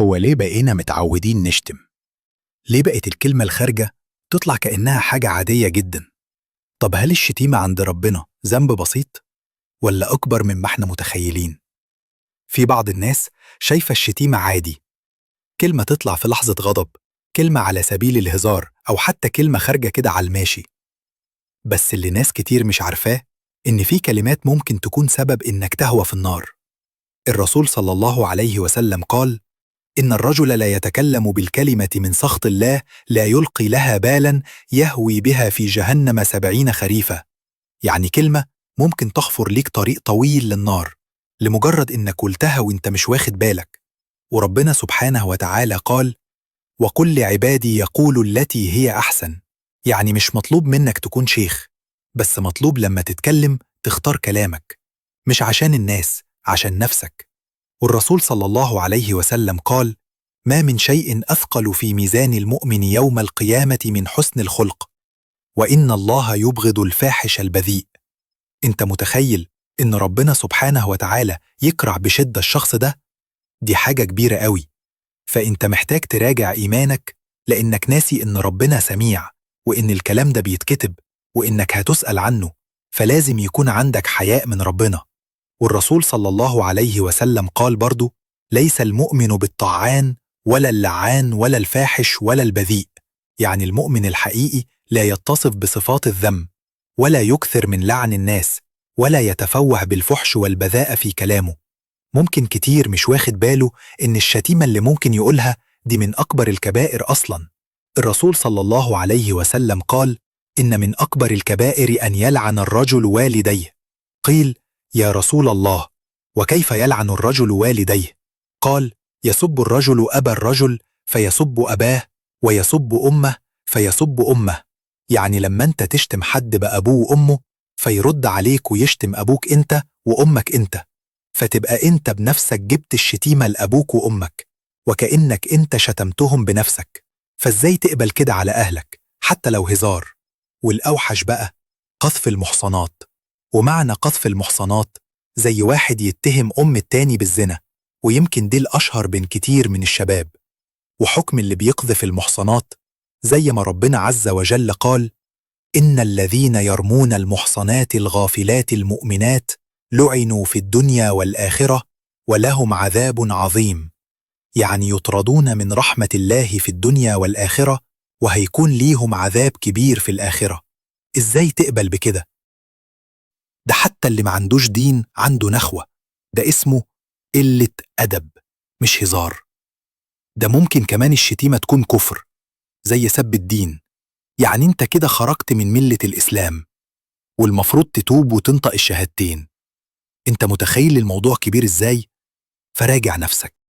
هو ليه بقينا متعودين نشتم؟ ليه بقت الكلمة الخارجة تطلع كأنها حاجة عادية جدا؟ طب هل الشتيمة عند ربنا ذنب بسيط؟ ولا أكبر مما احنا متخيلين؟ في بعض الناس شايفة الشتيمة عادي، كلمة تطلع في لحظة غضب، كلمة على سبيل الهزار، أو حتى كلمة خارجة كده على الماشي. بس اللي ناس كتير مش عارفاه إن في كلمات ممكن تكون سبب إنك تهوى في النار. الرسول صلى الله عليه وسلم قال: إن الرجل لا يتكلم بالكلمة من سخط الله لا يلقي لها بالا يهوي بها في جهنم 70 خريفا. يعني كلمة ممكن تحفر ليك طريق طويل للنار لمجرد إنك قلتها وإنت مش واخد بالك. وربنا سبحانه وتعالى قال: وقل لعبادي يقولوا التي هي أحسن. يعني مش مطلوب منك تكون شيخ، بس مطلوب لما تتكلم تختار كلامك، مش عشان الناس، عشان نفسك. والرسول صلى الله عليه وسلم قال: ما من شيء أثقل في ميزان المؤمن يوم القيامة من حسن الخلق، وإن الله يبغض الفاحش البذيء. أنت متخيل إن ربنا سبحانه وتعالى يكره بشدة الشخص ده؟ دي حاجة كبيرة قوي. فأنت محتاج تراجع إيمانك، لأنك ناسي إن ربنا سميع، وإن الكلام ده بيتكتب، وإنك هتسأل عنه. فلازم يكون عندك حياء من ربنا. والرسول صلى الله عليه وسلم قال برضو: ليس المؤمن بالطعان ولا اللعان ولا الفاحش ولا البذيء. يعني المؤمن الحقيقي لا يتصف بصفات الذم، ولا يكثر من لعن الناس، ولا يتفوه بالفحش والبذاءة في كلامه. ممكن كتير مش واخد باله إن الشتيمة اللي ممكن يقولها دي من أكبر الكبائر أصلا. الرسول صلى الله عليه وسلم قال: إن من أكبر الكبائر أن يلعن الرجل والديه. قيل: يا رسول الله، وكيف يلعن الرجل والديه؟ قال: يسب الرجل أبا الرجل فيسب أباه، ويسب أمه فيسب أمه. يعني لما أنت تشتم حد بأبوه وأمه، فيرد عليك ويشتم أبوك أنت وأمك أنت، فتبقى أنت بنفسك جبت الشتيمة لأبوك وأمك، وكأنك أنت شتمتهم بنفسك. فإزاي تقبل كده على أهلك حتى لو هزار؟ والأوحش بقى قذف المحصنات. ومعنى قذف المحصنات زي واحد يتهم أم التاني بالزنا، ويمكن دي الأشهر بين كتير من الشباب. وحكم اللي بيقذف المحصنات زي ما ربنا عز وجل قال: إن الذين يرمون المحصنات الغافلات المؤمنات لعنوا في الدنيا والآخرة ولهم عذاب عظيم. يعني يطردون من رحمة الله في الدنيا والآخرة، وهيكون ليهم عذاب كبير في الآخرة. إزاي تقبل بكده؟ ده حتى اللي ما عندوش دين عنده نخوة. ده اسمه قلة أدب، مش هزار. ده ممكن كمان الشتيمة تكون كفر، زي سب الدين. يعني انت كده خرجت من ملة الإسلام، والمفروض تتوب وتنطق الشهادتين. انت متخيل الموضوع كبير ازاي؟ فراجع نفسك.